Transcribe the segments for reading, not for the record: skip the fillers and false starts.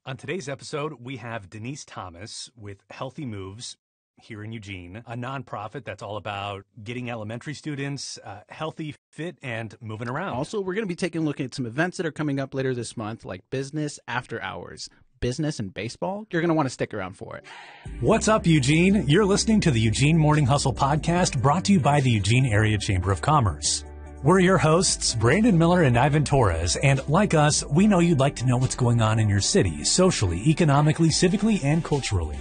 On today's episode, we have Denise Thomas with Healthy Moves here in Eugene, a nonprofit that's all about getting elementary students healthy, fit, and moving around. Also, we're going to be taking a look at some events that are coming up later this month, like Business After Hours. Business and baseball, you're going to want to stick around for it. What's up, Eugene? You're listening to the Eugene Morning Hustle podcast, brought to you by the Eugene Area Chamber of Commerce. We're your hosts, Brandon Miller and Ivan Torres, and like us, we know you'd like to know what's going on in your city, socially, economically, civically, and culturally.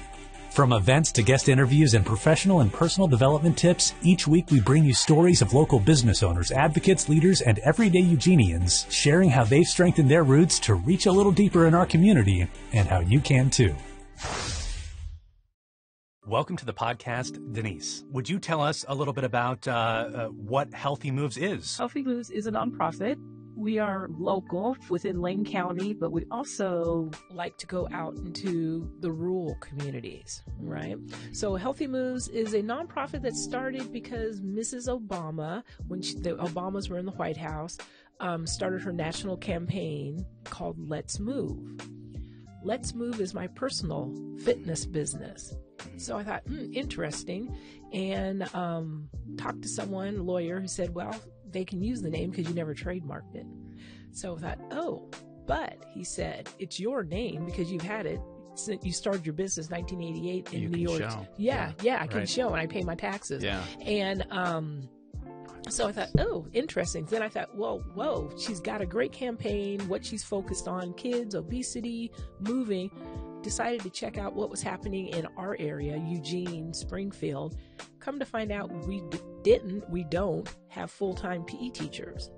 From events to guest interviews and professional and personal development tips, each week we bring you stories of local business owners, advocates, leaders, and everyday Eugenians sharing how they've strengthened their roots to reach a little deeper in our community and how you can too. Welcome to the podcast, Denise. Would you tell us a little bit about what Healthy Moves is? Healthy Moves is a nonprofit. We are local within Lane County, but we also like to go out into the rural communities, right? So Healthy Moves is a nonprofit that started because Mrs. Obama, when the Obamas were in the White House, started her national campaign called Let's Move. Let's Move is my personal fitness business. So I thought, interesting, and talked to someone, a lawyer, who said, well, they can use the name because you never trademarked it. So I thought, but he said, it's your name because you've had it since you started your business 1988 in New York. Show. Yeah, I can show, and I pay my taxes. Yeah. And so I thought, interesting. Then I thought, whoa, she's got a great campaign, what she's focused on, kids, obesity, moving. Decided to check out what was happening in our area, Eugene, Springfield. Come to find out we don't have full-time PE teachers.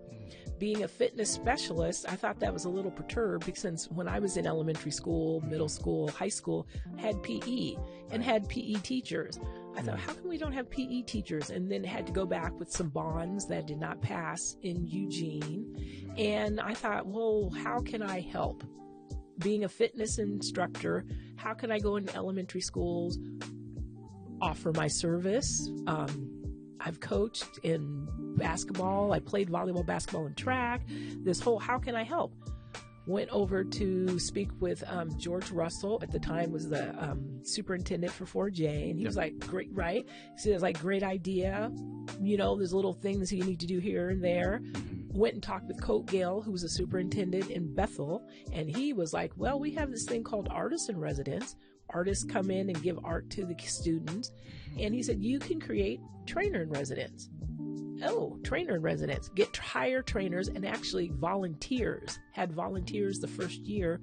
Being a fitness specialist, I thought that was a little perturbed because since when I was in elementary school, middle school, high school, had PE and had PE teachers. I thought, how come we don't have PE teachers? And then had to go back with some bonds that did not pass in Eugene. And I thought, well, how can I help? Being a fitness instructor, how can I go into elementary schools, offer my service? I've coached in basketball. I played volleyball, basketball, and track. This whole, how can I help? Went over to speak with George Russell, at the time was the superintendent for 4J, and he was like, great, right? He said, like, great idea. There's little things you need to do here and there. Went and talked with Colt Gale, who was a superintendent in Bethel, and he was like, well, we have this thing called artist in residence. Artists come in and give art to the students. And he said, you can create trainer in residence. Trainer in residence. Hire trainers, and actually volunteers. Had volunteers the first year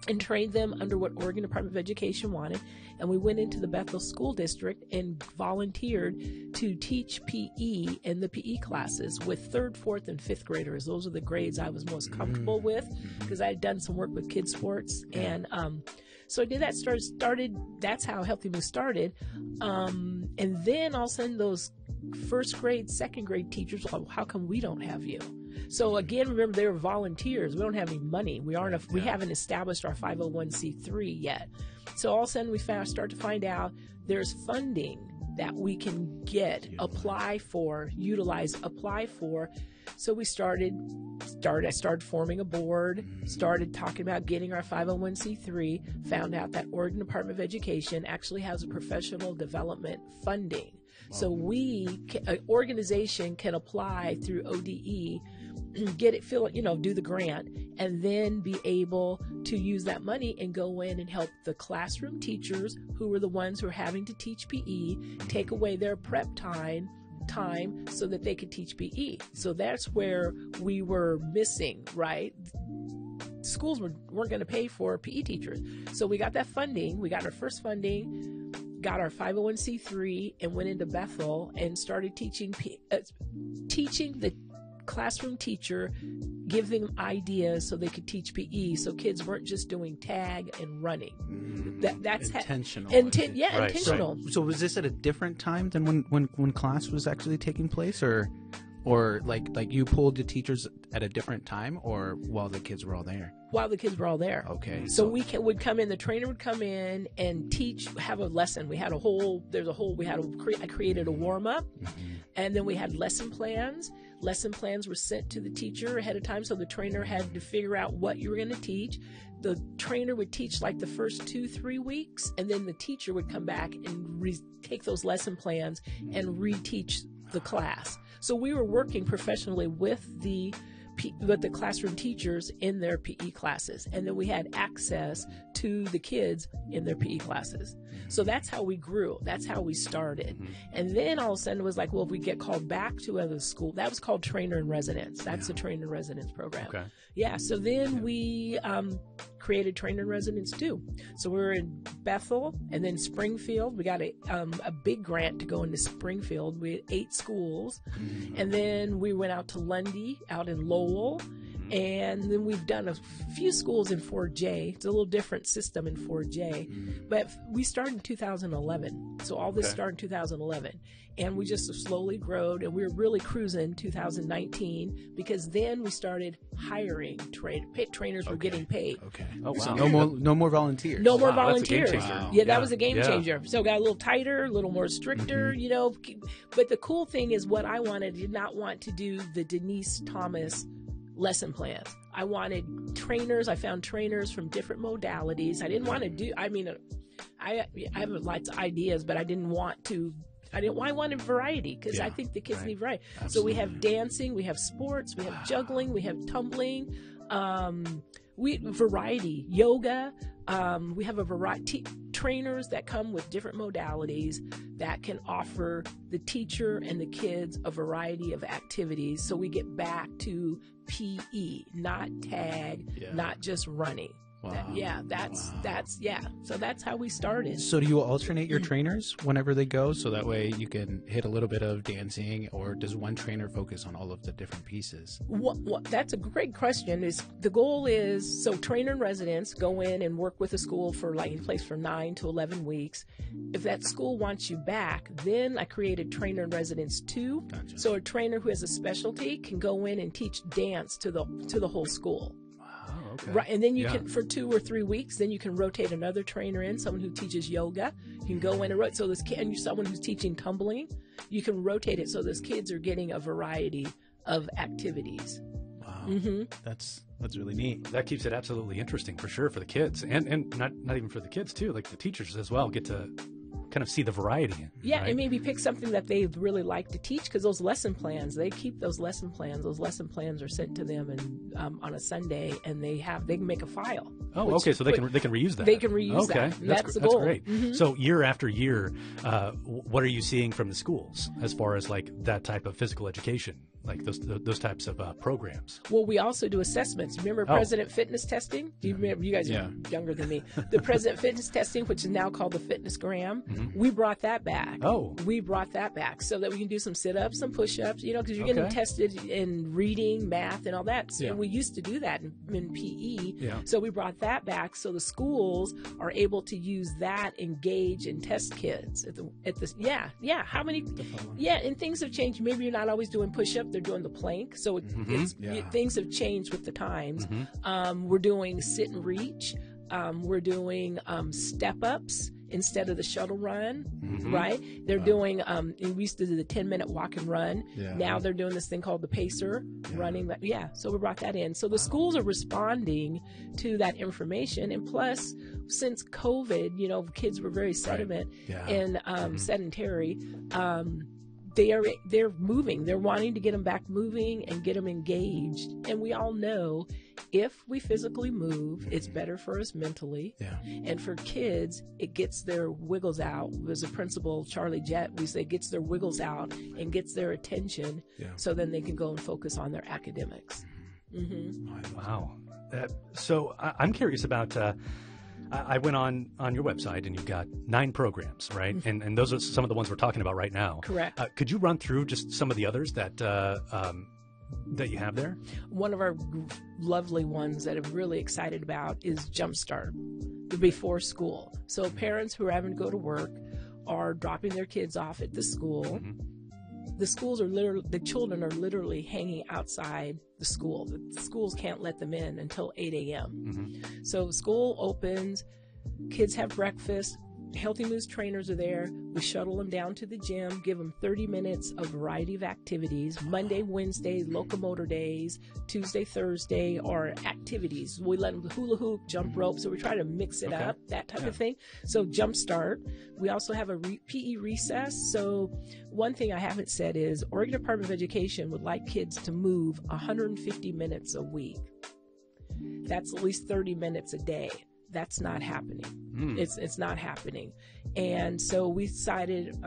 and trained them under what Oregon Department of Education wanted. And we went into the Bethel School District and volunteered to teach PE in the PE classes with 3rd, 4th, and 5th graders. Those are the grades I was most comfortable with because I had done some work with kids sports. And so I did that, started, that's how Healthy Moves started. And then all of a sudden those 1st grade, 2nd grade teachers, well, how come we don't have you? So again, remember, they were volunteers. We don't have any money. We haven't established our 501c3 yet. So all of a sudden we start to find out there's funding that we can get, apply for. So we started, I started forming a board, started talking about getting our 501c3, found out that Oregon Department of Education actually has a professional development funding. So an organization can apply through ODE, get it, do the grant, and then be able to use that money and go in and help the classroom teachers who were the ones who are having to teach PE, take away their prep time so that they could teach PE. So that's where we were missing, right? Schools weren't going to pay for PE teachers. So we got that funding. We got our first funding, got our 501c3, and went into Bethel and started teaching the classroom teacher, give them ideas so they could teach PE, so kids weren't just doing tag and running. That's intentional. Intentional. So was this at a different time than when class was actually taking place, or like you pulled the teachers at a different time, or while the kids were all there? While the kids were all there. Okay. So would come in, the trainer would come in and teach, have a lesson. I created a warm up, and then we had lesson plans. Lesson plans were sent to the teacher ahead of time, so the trainer had to figure out what you were going to teach. the trainer would teach like the first 2-3 weeks, and then the teacher would come back and take those lesson plans and reteach the class. So we were working professionally with the classroom teachers in their PE classes, and then we had access to the kids in their PE classes. So that's how we grew. That's how we started. And then all of a sudden it was like, well, if we get called back to another school, that was called trainer in residence. That's the trainer in residence program. Okay. Yeah. So then we created trainer in residence too. So we were in Bethel and then Springfield. We got a big grant to go into Springfield. We had 8 schools. And then we went out to Lundy, out in Lowell. And then we've done a few schools in 4J. It's a little different system in 4J. But we started in 2011. So all this started in 2011. And we just slowly growed. And we were really cruising 2019 because then we started hiring trainers were getting paid. Okay. Oh, wow. So no more volunteers. No more Wow, that's a game volunteers. changer. Yeah, that Yeah. was a game Yeah. changer. So it got a little tighter, a little more stricter, you know. But the cool thing is what I wanted, did not want to do the Denise Thomas lesson plans. I wanted trainers. I found trainers from different modalities. I didn't want to do, I have lots of ideas, but I wanted variety because I think the kids need variety. Absolutely. So we have dancing, we have sports, we have juggling, we have tumbling, variety, yoga. We have a variety trainers that come with different modalities that can offer the teacher and the kids a variety of activities. So we get back to PE, not tag, not just running. Wow. So that's how we started. So do you alternate your trainers whenever they go, so that way you can hit a little bit of dancing, or does one trainer focus on all of the different pieces? That's a great question. The goal is, so trainer in residence go in and work with a school for like a place for 9 to 11 weeks. If that school wants you back, then I created trainer in residence 2. Gotcha. So a trainer who has a specialty can go in and teach dance to the whole school. Oh, okay. Right, and then you can, for 2 or 3 weeks, then you can rotate another trainer in, someone who teaches yoga. You can go in and rotate. So this kid, and you're someone who's teaching tumbling, you can rotate it so those kids are getting a variety of activities. Wow, that's really neat. That keeps it absolutely interesting for sure for the kids, and not even for the kids too. Like the teachers as well get to kind of see the variety. Yeah, right? and maybe pick something that they really like to teach, because those lesson plans, they keep those lesson plans. Those lesson plans are sent to them and on a Sunday, and they can make a file. Oh, okay, so they can reuse that. They can reuse that. That's the goal. That's great. So year after year, what are you seeing from the schools as far as like that type of physical education, like those types of programs? Well, we also do assessments. Remember President Fitness Testing? Do you remember? You guys are younger than me. The President Fitness Testing, which is now called the Fitnessgram, we brought that back. Oh. We brought that back so that we can do some sit-ups, some push-ups, because you're getting tested in reading, math, and all that. So we used to do that in PE. Yeah. So we brought that back so the schools are able to use that, engage, and test kids how many and things have changed. Maybe you're not always doing push-up, they're doing the plank. So things have changed with the times. We're doing sit and reach. We're doing step-ups instead of the shuttle run, right? They're doing, we used to do the 10-minute walk and run. Yeah. Now they're doing this thing called the pacer, running. So we brought that in. So the schools are responding to that information. And plus, since COVID, kids were very sedentary. They're moving. They're wanting to get them back moving and get them engaged. And we all know if we physically move, it's better for us mentally. Yeah. And for kids, it gets their wiggles out. There's a principal, Charlie Jett, we say gets their wiggles out and gets their attention so then they can go and focus on their academics. Wow. So I'm curious about... I went on your website and you've got 9 programs, right? And those are some of the ones we're talking about right now. Correct. Could you run through just some of the others that you have there? One of our lovely ones that I'm really excited about is Jumpstart, the before school. So parents who are having to go to work are dropping their kids off at the school. The children are literally hanging outside the school. The schools can't let them in until 8 a.m. So school opens, kids have breakfast, Healthy Moves trainers are there. We shuttle them down to the gym, give them 30 minutes of variety of activities. Monday, Wednesday, locomotor days. Tuesday, Thursday are activities. We let them hula hoop, jump rope. So we try to mix it up, that type of thing. So jump start. We also have a PE recess. So one thing I haven't said is Oregon Department of Education would like kids to move 150 minutes a week. That's at least 30 minutes a day. That's not happening. It's not happening. And so we decided,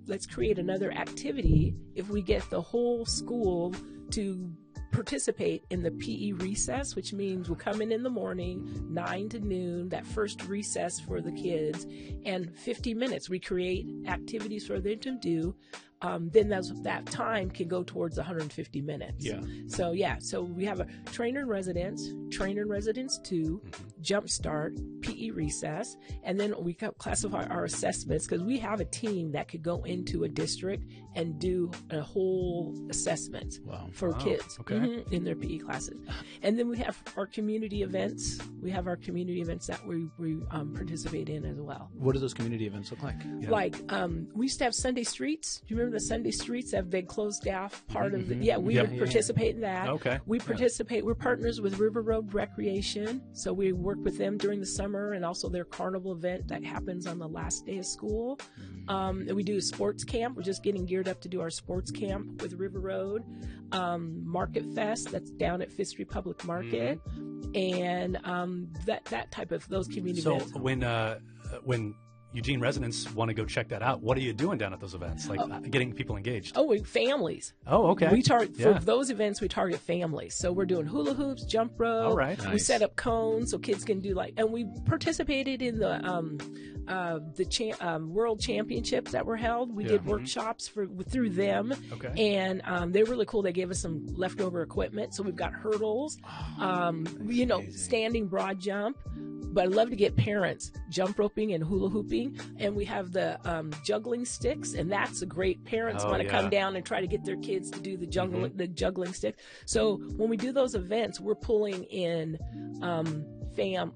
let's create another activity. If we get the whole school to participate in the PE recess, which means we'll come in the morning, 9 to noon, that first recess for the kids, and 50 minutes. We create activities for them to do. Then that time can go towards 150 minutes. So we have a trainer in residence 2, jumpstart, PE recess, and then we classify our assessments because we have a team that could go into a district and do a whole assessment for kids in their PE classes. And then we have our community events. We have our community events that we participate in as well. What do those community events look like? Like we used to have Sunday Streets. Do you remember the Sunday Streets have been closed off part of the we would participate in that. We participate. We're partners with River Road Recreation, so we work with them during the summer and also their carnival event that happens on the last day of school. And we do a sports camp. We're just getting geared up to do our sports camp with River Road. Market Fest, that's down at Fifth Street Public Market, and that type of those community events. So when Eugene residents want to go check that out, what are you doing down at those events? Like getting people engaged? Families. Oh, okay. We for those events, we target families. So we're doing hula hoops, jump rope. All right. We set up cones so kids can do and we participated in the World Championships that were held. We did workshops through them. Okay. And they're really cool. They gave us some leftover equipment. So we've got hurdles, standing broad jump. But I'd love to get parents jump roping and hula hooping. And we have the juggling sticks, and that's a great. Parents want to come down and try to get their kids to do the juggling sticks. So when we do those events, we're pulling in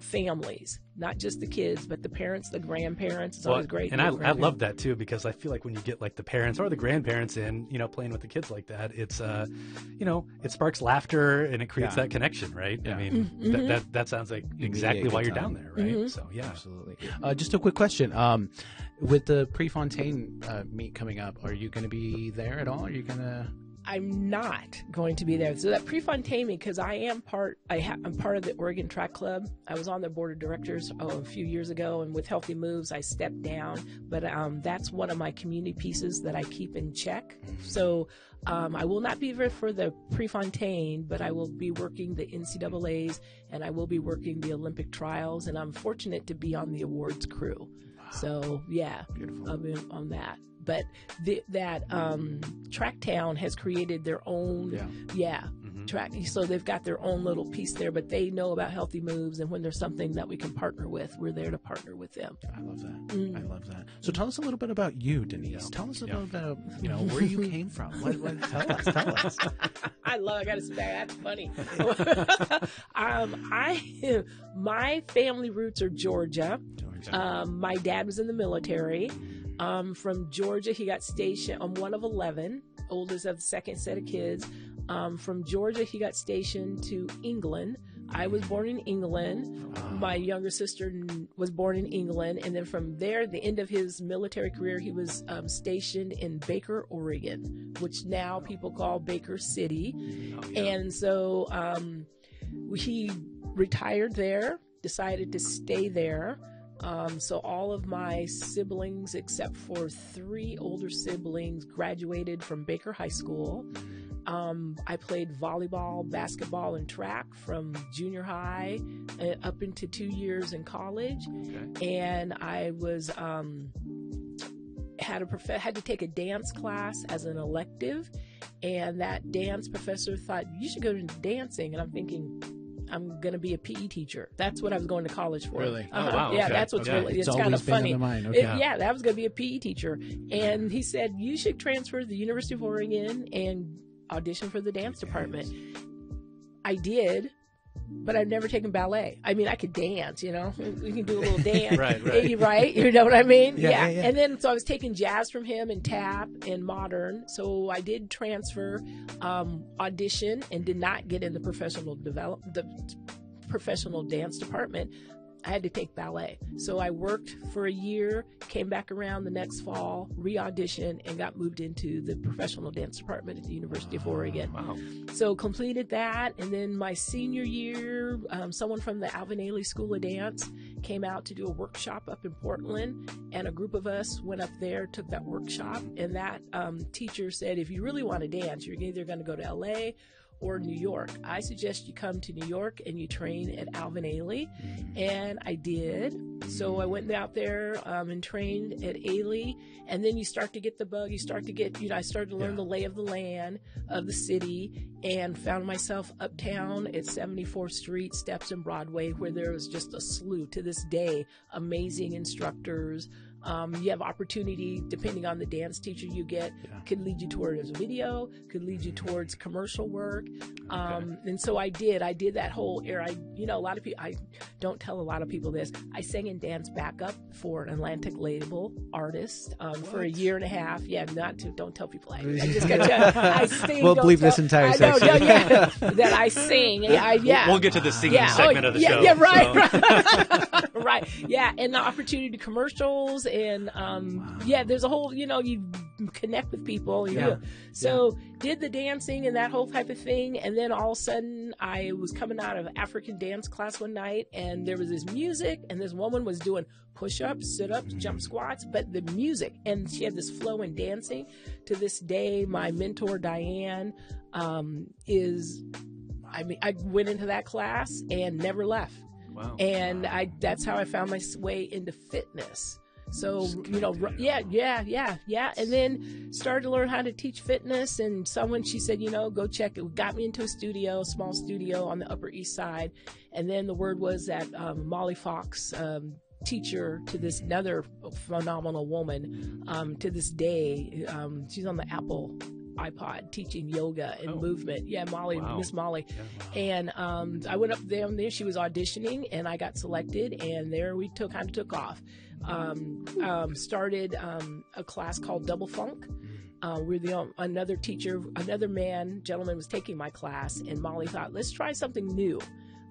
families, not just the kids, but the parents, the grandparents. It's always great. And I love that too, because I feel like when you get like the parents or the grandparents in, playing with the kids like that, it's it sparks laughter and it creates that connection, right? I mean, that sounds like exactly why you're down there, right? So absolutely. Just a quick question. With the Prefontaine meet coming up, are you going to be there at all? Are you going to? I'm not going to be there. So that Prefontaine, because I'm part of the Oregon Track Club. I was on the board of directors a few years ago, and with Healthy Moves, I stepped down. But that's one of my community pieces that I keep in check. So I will not be there for the Prefontaine, but I will be working the NCAAs, and I will be working the Olympic trials, and I'm fortunate to be on the awards crew. So beautiful. I'll be on that. But that Tracktown has created their own track, so they've got their own little piece there. But they know about Healthy Moves, and when there's something that we can partner with, we're there to partner with them. I love that. I love that. So tell us a little bit about you, Denise. Tell us a little about where you came from. Tell us. I got to say that's funny. My family roots are Georgia. My dad was in the military. From Georgia, he got stationed. I'm one of 11, oldest of the second set of kids. From Georgia, he got stationed to England. I was born in England. My younger sister was born in England. And then from there, the end of his military career, he was stationed in Baker, Oregon, which now people call Baker City. And so he retired there, decided to stay there. So all of my siblings, except for 3 older siblings, graduated from Baker High School. I played volleyball, basketball, and track from junior high up into 2 years in college. Okay. And I was had to take a dance class as an elective, and that dance professor thought, you should go into dancing. And I'm thinking, I'm going to be a PE teacher. That's what I was going to college for. Really? Uh-huh. Oh, wow. Yeah, okay. That's what's really, it's kind of funny. Okay. That was going to be a PE teacher. And he said, you should transfer to the University of Oregon and audition for the dance department. I did. but I've never taken ballet. I mean, I could dance, you know, we can do a little dance, right. right? You know what I mean? Yeah. And then, so I was taking jazz from him and tap and modern. So I did transfer, audition, and did not get in the professional dance department. I had to take ballet. So I worked for a year, came back around the next fall, re-auditioned, and got moved into the professional dance department at the University of Oregon. Wow. So completed that, and then my senior year, someone from the Alvin Ailey School of Dance came out to do a workshop up in Portland, and a group of us went up there, took that workshop, and that teacher said, if you really want to dance, you're either going to go to LA or New York. I suggest you come to New York and you train at Alvin Ailey. And I did. So I went out there and trained at Ailey. And then you start to get the bug. You start to get, I started to learn the lay of the land of the city, and found myself uptown at 74th Street, Steps and Broadway, where there was just a slew, to this day, amazing instructors. You have opportunity, depending on the dance teacher you get, could lead you towards video, could lead you towards commercial work. And so I did that whole era. A lot of people, I don't tell a lot of people this, I sang and danced backup for an Atlantic label artist for a year and a half. Yeah, don't tell people I just got to, I sing. We'll bleep this entire section. That I sing. We'll get to the singing segment of the show. Yeah, right. Right. Yeah, and the opportunity to commercials. And there's a whole, you connect with people. So did the dancing and that whole type of thing. And then all of a sudden I was coming out of African dance class one night, and there was this music, and this woman was doing push-ups, sit-ups, jump squats, but the music, and she had this flow in dancing. To this day, my mentor, Diane, I went into that class and never left. Wow. And that's how I found my way into fitness. So, and then started to learn how to teach fitness. And she said, go check it. Got me into a small studio on the Upper East Side. And then the word was that Molly Fox, teacher to this another phenomenal woman, to this day, she's on the Apple iPod teaching yoga and movement. Yeah, Molly, wow. Miss Molly. Yeah, wow. And I went up there, and there she was auditioning, and I got selected, and there we took off. Started a class called Double Funk. We're another gentleman was taking my class, and Molly thought, let's try something new.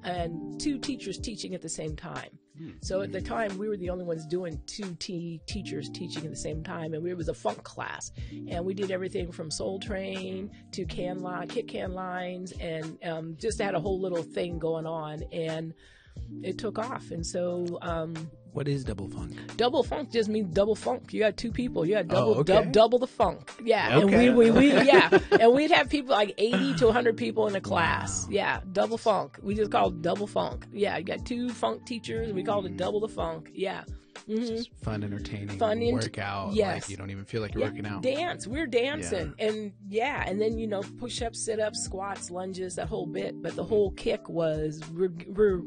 And two teachers teaching at the same time. So at the time, we were the only ones doing two teachers teaching at the same time, and it was a funk class. And we did everything from Soul Train to kick can lines, and just had a whole little thing going on, and it took off. And so what is double funk? Double funk just means double funk. You got two people. You got double the funk. Yeah. Okay. And we and we'd have people like 80 to 100 people in a class. Wow. Yeah. Double funk. We just called it double funk. Yeah. You got two funk teachers. We called it double the funk. Yeah. Mm-hmm. It's just fun, entertaining, workout. Yes. Like you don't even feel like you're working out. Dance. We're dancing. Yeah. And then, push-ups, sit-ups, squats, lunges, that whole bit. But the whole kick was we're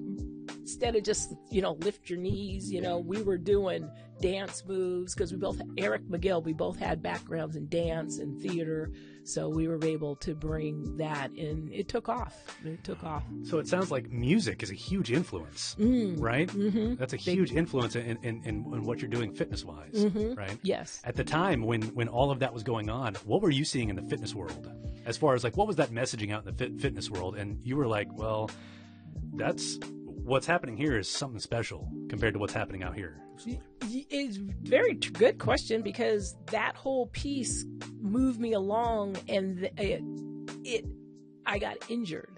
instead of just, lift your knees, we were doing dance moves, because Eric McGill, we both had backgrounds in dance and theater. So we were able to bring that, and it took off. So it sounds like music is a huge influence, right? Mm-hmm. That's a huge influence in what you're doing fitness-wise, right? Yes. At the time when all of that was going on, what were you seeing in the fitness world? As far as what was that messaging out in the fitness world? And you were like, well, that's what's happening here is something special compared to what's happening out here. It's a very good question, because that whole piece moved me along, and I got injured.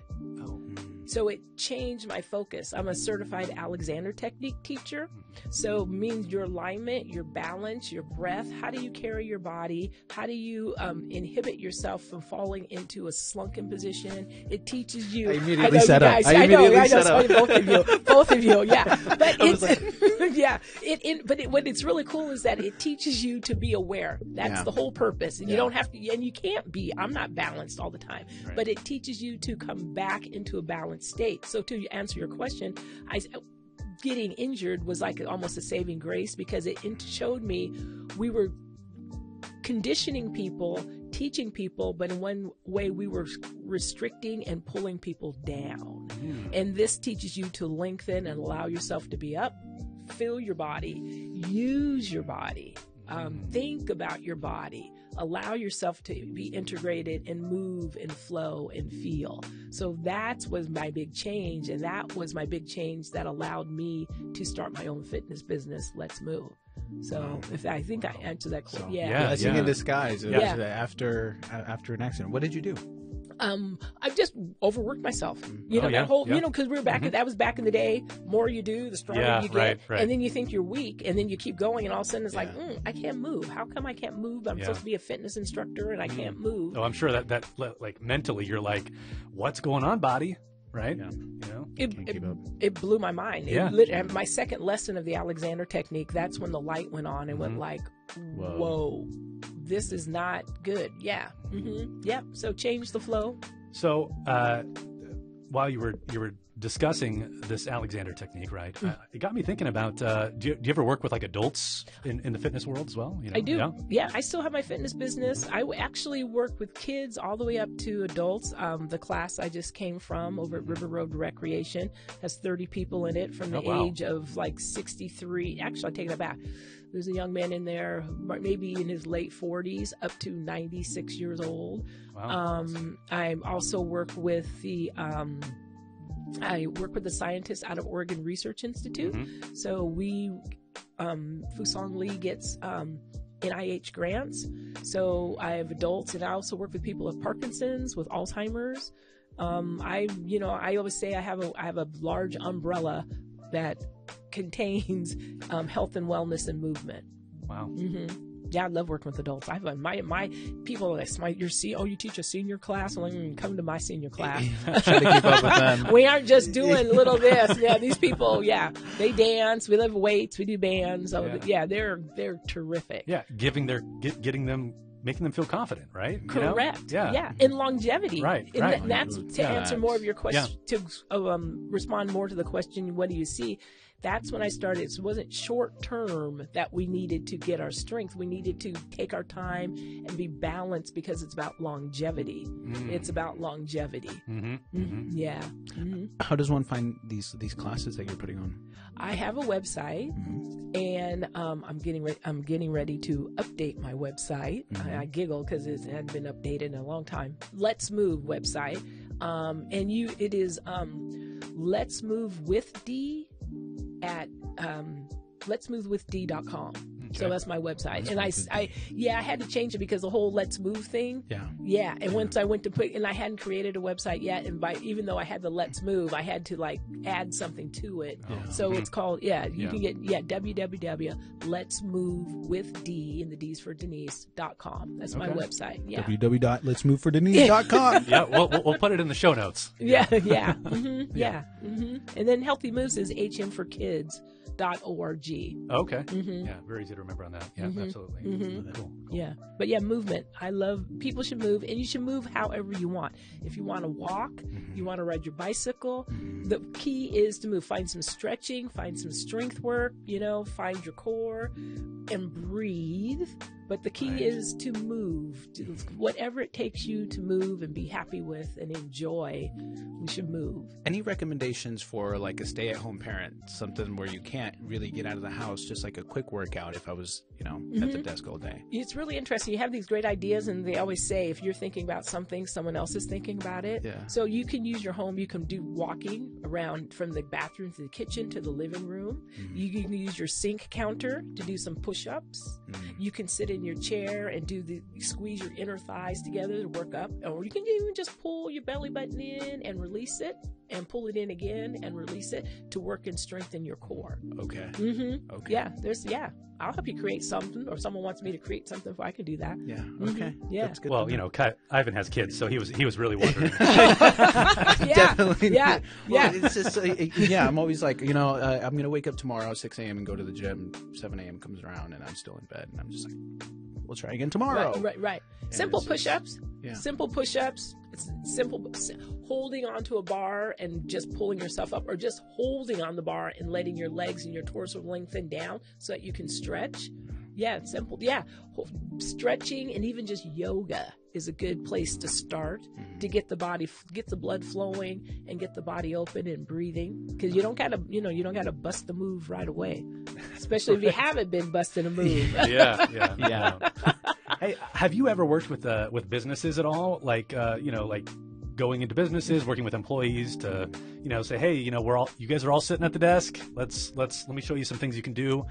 So it changed my focus. I'm a certified Alexander Technique teacher. So it means your alignment, your balance, your breath. How do you carry your body? How do you inhibit yourself from falling into a slunken position? It teaches you. I immediately set up. I know. Sorry, both of you. Yeah. But what's really cool is that it teaches you to be aware. That's the whole purpose. And you don't have to, and you can't be. I'm not balanced all the time. Right. But it teaches you to come back into a balanced state. So to answer your question, getting injured was like almost a saving grace, because it showed me we were conditioning people, teaching people, but in one way we were restricting and pulling people down. And this teaches you to lengthen and allow yourself to be up, feel your body, use your body, think about your body, allow yourself to be integrated and move and flow and feel. So that was my big change. And that was my big change that allowed me to start my own fitness business, Let's Move. So if I think I answered that question. Blessing in disguise. After an accident. What did you do? I just overworked myself. That whole, because we were back, that was back in the day. More you do, the stronger you get. Right. And then you think you're weak, and then you keep going, and all of a sudden it's like, I can't move. How come I can't move? I'm supposed to be a fitness instructor, and I can't move. Oh, I'm sure that like mentally you're like, what's going on, body? Right? Yeah. It blew my mind. My second lesson of the Alexander technique, that's when the light went on and went like, whoa, this is not good. Yeah. Yep. So change the flow. So while you were discussing this Alexander technique, right? It got me thinking about, do you ever work with like adults in the fitness world as well? I do. Yeah, I still have my fitness business. I actually work with kids all the way up to adults. The class I just came from over at River Road Recreation has 30 people in it from the age of like 63. Actually, I take that back. There's a young man in there, maybe in his late 40s, up to 96 years old. Wow. I also work with the scientists out of Oregon Research Institute. So we, Fusong Lee gets NIH grants. So I have adults, and I also work with people with Parkinson's, with Alzheimer's. I always say I have a large umbrella that contains health and wellness and movement. Wow. Yeah, I love working with adults. I have my people like, you teach a senior class? I'm like, come to my senior class. Try to keep up with them. We aren't just doing little this. Yeah, these people, they dance. We lift weights. We do bands. So they're terrific. Yeah, getting them. Making them feel confident, right? Correct. Yeah. And longevity. Right. And that's to answer more of your question, to respond more to the question, what do you see? That's when I started. It wasn't short term that we needed to get our strength. We needed to take our time and be balanced because it's about longevity. It's about longevity. Yeah. How does one find these classes that you're putting on? I have a website, and I'm getting ready to update my website. I giggle because it hadn't been updated in a long time. Let's Move website, it is Let's Move with D at letsmovewithd.com. So that's my website. And I had to change it because the whole Let's Move thing. Yeah. And once I went to and I hadn't created a website yet. And even though I had the Let's Move, I had to like add something to it. So it's called, you can get, www.letsmovewithdand, and the D's for Denise.com. That's my website. Yeah. www.letsmoveforddenise.com. Yeah. We'll put it in the show notes. Yeah. And then Healthy Moves is HMforkids.org. Okay. Yeah, very easy to remember on that. Yeah, absolutely. Cool. Yeah. But movement. I love, people should move, and you should move however you want. If you want to walk, you want to ride your bicycle, the key is to move. Find some stretching, find some strength work, find your core and breathe. But the key is to move. Whatever it takes you to move and be happy with and enjoy, we should move. Any recommendations for like a stay-at-home parent, something where you can't really get out of the house, just like a quick workout if I was, at the desk all day? It's really interesting. You have these great ideas, and they always say if you're thinking about something, someone else is thinking about it. Yeah. So you can use your home. You can do walking around from the bathroom to the kitchen to the living room. You can use your sink counter to do some push-ups. You can sit in your chair and squeeze your inner thighs together to work up, or you can even just pull your belly button in and release it, and pull it in again and release it to work and strengthen your core. Okay. Okay. I'll help you create something, or someone wants me to create something, I can do that. Yeah. Okay. Yeah. That's good. Well, Ivan has kids, so he was really wondering. Definitely. Yeah. Well, it's just, I'm always like, I'm going to wake up tomorrow at 6 a.m. and go to the gym. 7 a.m. comes around and I'm still in bed, and I'm just like, we'll try again tomorrow. Right. Simple push-ups. Simple push-ups. It's simple. Holding onto a bar and just pulling yourself up, or just holding on the bar and letting your legs and your torso lengthen down so that you can stretch. Yeah, simple. Yeah, stretching and even just yoga is a good place to start to get the blood flowing and get the body open and breathing. Because you don't gotta bust the move right away, especially if you haven't been busting a move. Yeah. Hey, have you ever worked with businesses at all? Like going into businesses, working with employees to, say, hey, you guys are all sitting at the desk. Let me show you some things you can do,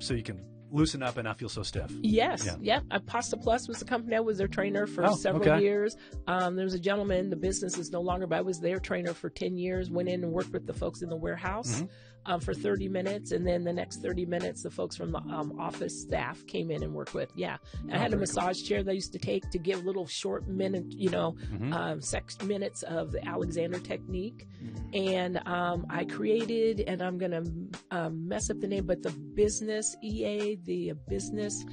so you can loosen up and not feel so stiff. Yes. Yeah. Pasta Plus was the company. I was their trainer for several years. There was a gentleman, the business is no longer, but I was their trainer for 10 years, went in and worked with the folks in the warehouse for 30 minutes. And then the next 30 minutes, the folks from the office staff came in and worked with. Yeah. I had a massage chair that I used to take to give little short minute, 6 minutes of the Alexander technique. And I created, and I'm going to mess up the name, but the business EA, the business,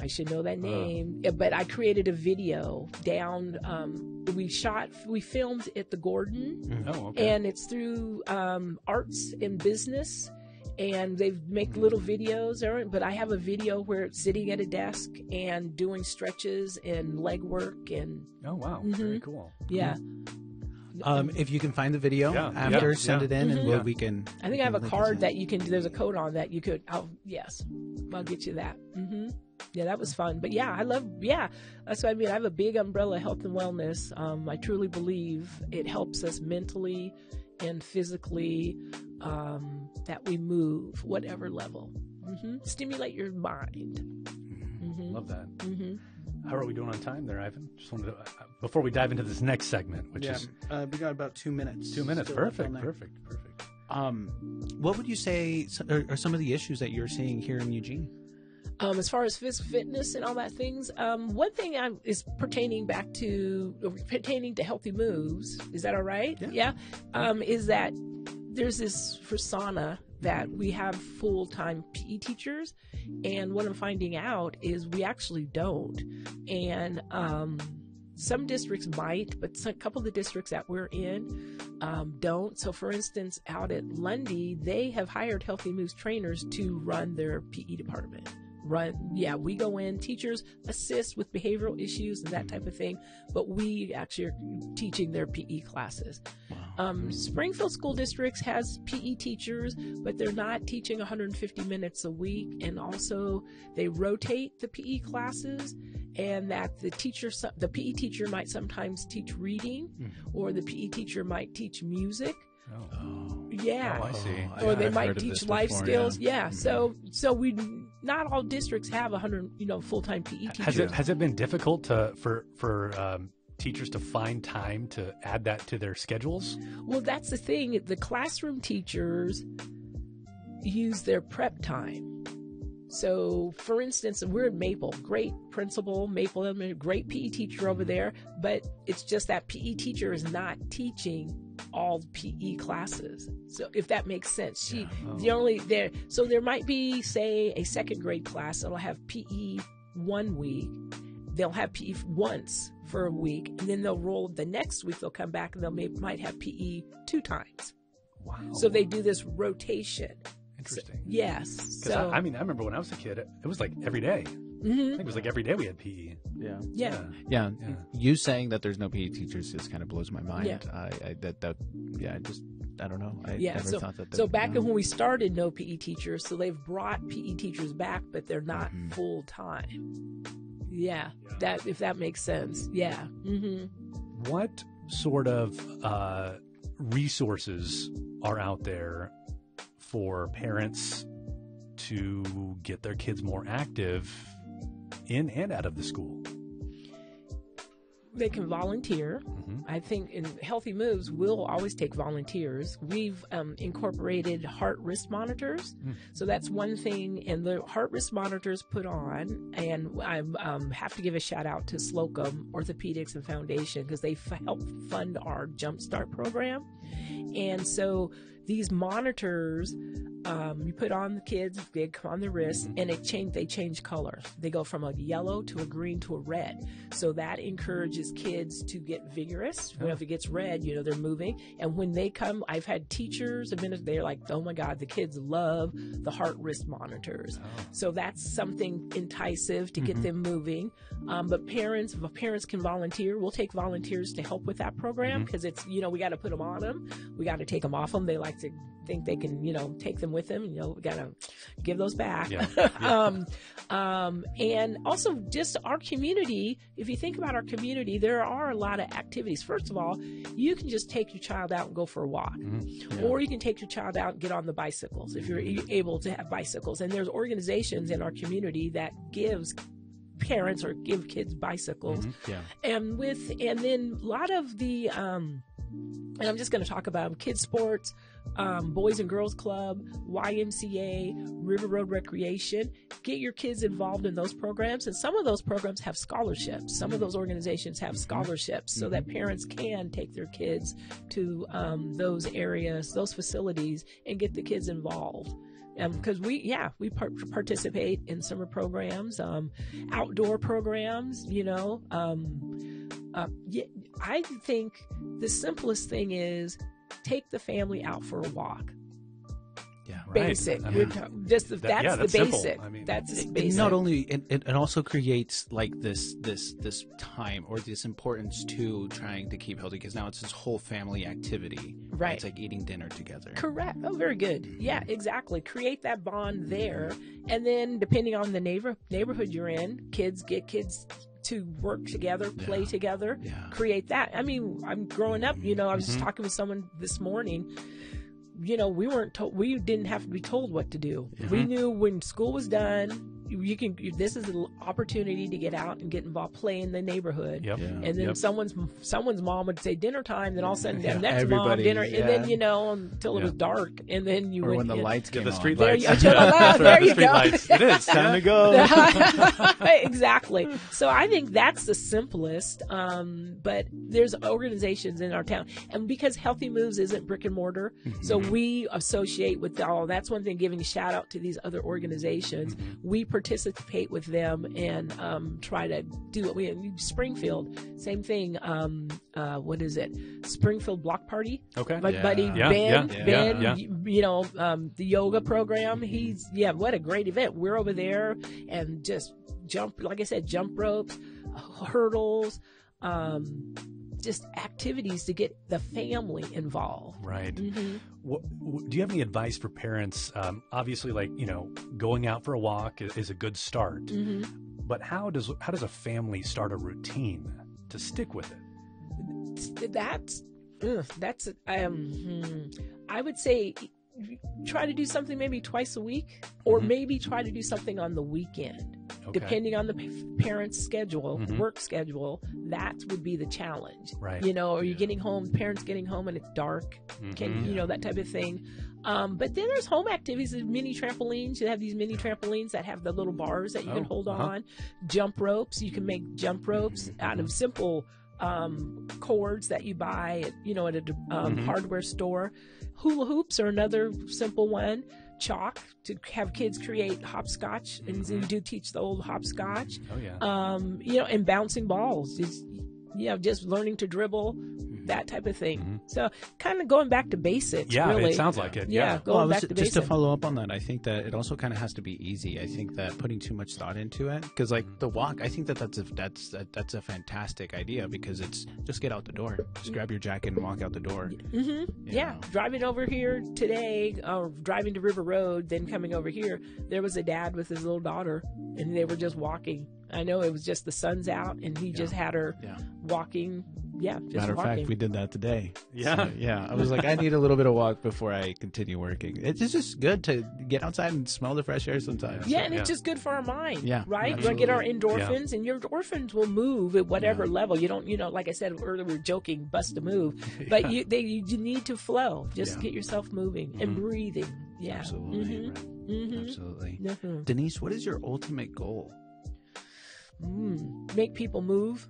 I should know that name, but I created a video down, we filmed at the Gordon, and it's through arts and business, and they make little videos, but I have a video where it's sitting at a desk and doing stretches and leg work and... Oh, wow. Very cool. Yeah. If you can find the video after, send it in, and we can. I think I have a card that you can. There's a code on that you could. I'll get you that. Yeah, that was fun. But yeah, I love. Yeah, that's what I mean. I have a big umbrella, health and wellness. I truly believe it helps us mentally and physically, that we move whatever level. Stimulate your mind. Love that. How are we doing on time there, Ivan? Just wanted to, before we dive into this next segment, which is... we got about 2 minutes. 2 minutes. Perfect. What would you say are some of the issues that you're seeing here in Eugene? As far as fitness and all that things, one thing is pertaining to healthy moves. Is that all right? Yeah. Is that there's this persona that we have full-time PE teachers, and what I'm finding out is we actually don't. And some districts might, but a couple of the districts that we're in don't. So, for instance, out at Lundy, they have hired Healthy Moves trainers to run their PE department. We go in, teachers assist with behavioral issues and that type of thing, but we actually are teaching their PE classes. Springfield School Districts has PE teachers, but they're not teaching 150 minutes a week, and also they rotate the PE classes, and that the PE teacher might sometimes teach reading, or the PE teacher might teach music. Yeah. I see. Or they might teach life skills. Yeah. So we not all districts have 100, full-time PE teachers. Has it been difficult for teachers to find time to add that to their schedules? Well, that's the thing. The classroom teachers use their prep time. So, for instance, we're at Maple, great principal, Maple Elementary, great PE teacher over there, but it's just that PE teacher is not teaching all PE classes. So if that makes sense, so there might be, say, a second grade class that'll have PE 1 week. They'll have PE once for a week, and then they'll roll the next week. They'll come back and might have PE 2 times. Wow! So they do this rotation. Interesting. Yes. Because I remember when I was a kid, it was like every day. I think it was like every day we had PE. Yeah. You saying that there's no PE teachers just kind of blows my mind. I don't know. I never thought that. So back when we started, no PE teachers. So they've brought PE teachers back, but they're not full time. Yeah. That if that makes sense. Yeah. What sort of resources are out there for parents to get their kids more active in and out of the school? They can volunteer. I think in Healthy Moves, we'll always take volunteers. We've incorporated heart wrist monitors. So that's one thing. And the heart wrist monitors put on, and I have to give a shout out to Slocum Orthopedics and Foundation because they help fund our Jumpstart program. And so these monitors, you put on the kids, they come on the wrist, and they change color. They go from a yellow to a green to a red. So that encourages kids to get vigorous. When if it gets red, they're moving. And when they come, I've had teachers, they're like, oh my God, the kids love the heart wrist monitors. So that's something enticing to get them moving. But if parents can volunteer, we'll take volunteers to help with that program, because it's, we got to put them on them. We got to take them off them. They like to think they can, take them with them. We got to give those back. And also just our community, if you think about our community, there are a lot of activities. First of all, you can just take your child out and go for a walk, or you can take your child out and get on the bicycles if you're able to have bicycles. And there's organizations in our community that gives parents or give kids bicycles. And then a lot of the, and I'm just going to talk about kids sports, Boys and Girls Club, YMCA, River Road Recreation. Get your kids involved in those programs. And some of those programs have scholarships. Some of those organizations have scholarships so that parents can take their kids to those areas, those facilities, and get the kids involved. Because we participate in summer programs, outdoor programs, I think the simplest thing is take the family out for a walk. Yeah, right. Basic. That's the basic. That's basic. Not only it also creates like this time or this importance to trying to keep healthy, because now it's this whole family activity. Right. It's like eating dinner together. Correct. Oh, very good. Yeah, exactly. Create that bond there, and then depending on the neighborhood you're in, get kids to work together, play together, create that. I'm growing up, I was just talking with someone this morning. We didn't have to be told what to do. We knew when school was done, this is an opportunity to get out and get involved, play in the neighborhood. And then someone's mom would say dinner time, then all of a sudden the next mom dinner, and then until it was dark, and then you when the lights came the on. street lights. There you go. It is time to go. Exactly. So I think that's the simplest. But there's organizations in our town, and because Healthy Moves isn't brick and mortar, so we associate with all. That's one thing. Giving a shout out to these other organizations. We participate with them and try to do what we in Springfield. Same thing. What is it? Springfield Block Party. Okay. My buddy Ben. The yoga program. He's what a great event. We're over there and just jump ropes, hurdles. Just activities to get the family involved. Right. Do you have any advice for parents? Obviously, going out for a walk is a good start. But how does a family start a routine to stick with it? I would say try to do something maybe twice a week, or maybe try to do something on the weekend. Depending on the parent's schedule, work schedule, that would be the challenge. Right. Or you're getting home, parents getting home and it's dark, that type of thing. But then there's home activities, mini trampolines. You have these mini trampolines that have the little bars that you can hold on. Jump ropes. You can make jump ropes out of simple cords that you buy at a hardware store. Hula hoops are another simple one. Chalk to have kids create hopscotch, and we do teach the old hopscotch. And bouncing balls, just learning to dribble, that type of thing. So kind of going back to basics. Really. It sounds like it. Going back to basics. Just to follow up on that, I think that it also kind of has to be easy. I think that putting too much thought into it, because the walk, I think that's a fantastic idea, because it's just get out the door, just grab your jacket and walk out the door. Driving over here today, or driving to River Road, then coming over here, there was a dad with his little daughter, and they were just walking. I know it was just the sun's out, and he just had her walking. Matter of fact, we did that today. So, I was like, I need a little bit of walk before I continue working. It's just good to get outside and smell the fresh air sometimes. And it's just good for our mind. Right? Absolutely. We're going to get our endorphins, and your endorphins will move at whatever level. You don't, like I said earlier, we were joking, bust a move, but you need to flow. Just get yourself moving and breathing. Absolutely. Absolutely. Denise, what is your ultimate goal? Make people move.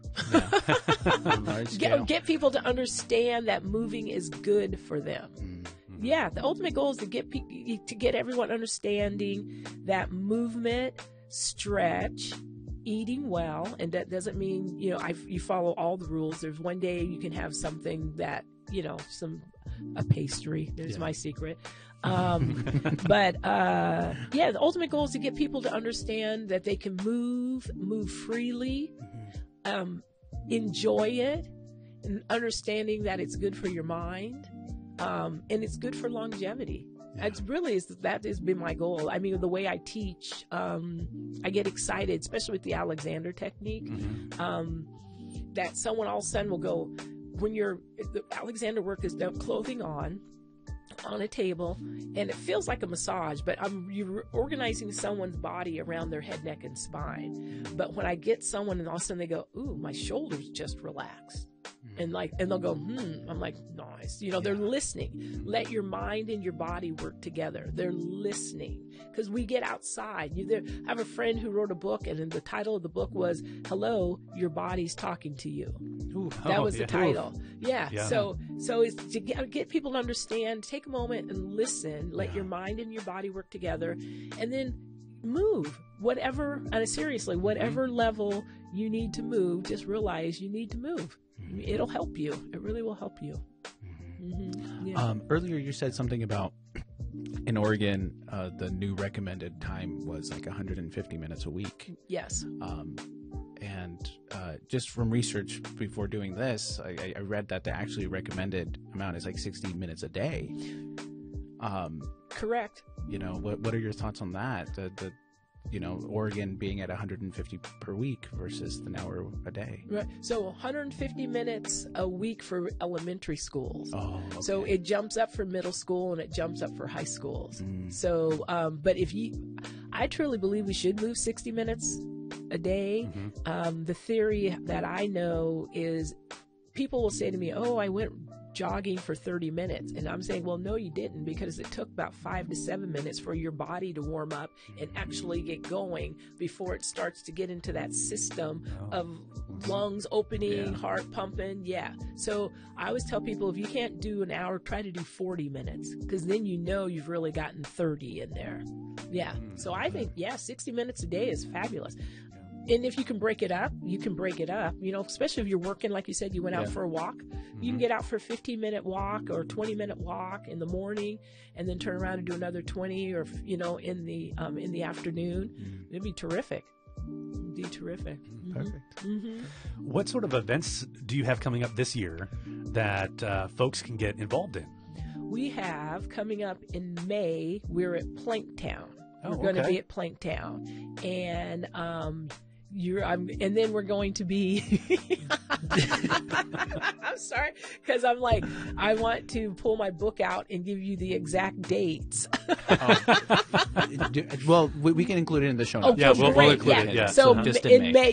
Get people to understand that moving is good for them. Yeah, the ultimate goal is to get everyone understanding that movement, stretch, eating well, and that doesn't mean, you follow all the rules. There's one day you can have something that, a pastry. There's my secret. But the ultimate goal is to get people to understand that they can move freely, enjoy it, and understanding that it's good for your mind, and it's good for longevity. That has been my goal. I mean, the way I teach, I get excited, especially with the Alexander technique, that someone all of a sudden will go, when the Alexander work is done, clothing on a table, and it feels like a massage, but you're organizing someone's body around their head, neck, and spine. But when I get someone and all of a sudden they go, ooh, my shoulders just relaxed. And they'll go, I'm like, nice. They're listening. Let your mind and your body work together. They're listening. Because we get outside. I have a friend who wrote a book, and the title of the book was, Hello, Your Body's Talking to You. Ooh, that was the title. Ooh. Yeah. So it's to get people to understand, take a moment and listen. Let your mind and your body work together. And then move. Whatever level you need to move, just realize you need to move. It'll help you. It really will help you. Earlier you said something about in Oregon, the new recommended time was like 150 minutes a week. Yes. And just from research before doing this, I read that the actually recommended amount is like 60 minutes a day. Correct. What are your thoughts on that? Oregon being at 150 per week versus an hour a day. Right. So 150 minutes a week for elementary schools. Oh, okay. So it jumps up for middle school and it jumps up for high schools. So, but I truly believe we should move 60 minutes a day. The theory that I know is people will say to me, oh, I went jogging for 30 minutes. And I'm saying, well, no, you didn't, because it took about 5 to 7 minutes for your body to warm up and actually get going before it starts to get into that system of lungs opening, heart pumping. Yeah. So I always tell people, if you can't do an hour, try to do 40 minutes, because then you've really gotten 30 in there. Yeah. So I think, 60 minutes a day is fabulous. And if you can break it up, especially if you're working, like you said, you went out for a walk. You can get out for a 15-minute walk or 20-minute walk in the morning, and then turn around and do another 20 or, in the afternoon. It'd be terrific. Perfect. What sort of events do you have coming up this year that folks can get involved in? We have coming up in May, we're at Planktown. We're going to be at Planktown. And, and then we're going to be, I'm sorry, because I'm like, I want to pull my book out and give you the exact dates. Well, we can include it in the show notes. Yeah, we'll include it. Yeah. So just in May,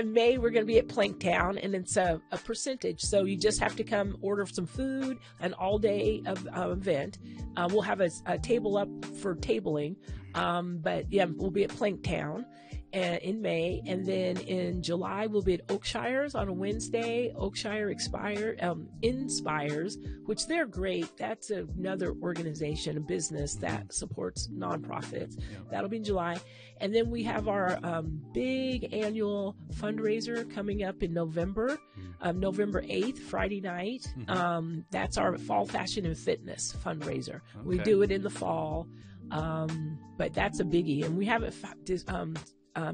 May we're going to be at Planktown, and it's a percentage. So you just have to come order some food, an all-day event. We'll have a table up for tabling. But we'll be at Planktown in May, and then in July we'll be at Oakshire's on a Wednesday. Oakshire Inspires, which they're great. That's another organization, a business that supports nonprofits. That'll be in July, and then we have our big annual fundraiser coming up in November, November 8th, Friday night. That's our Fall Fashion and Fitness fundraiser. We do it in the fall. But that's a biggie, and we haven't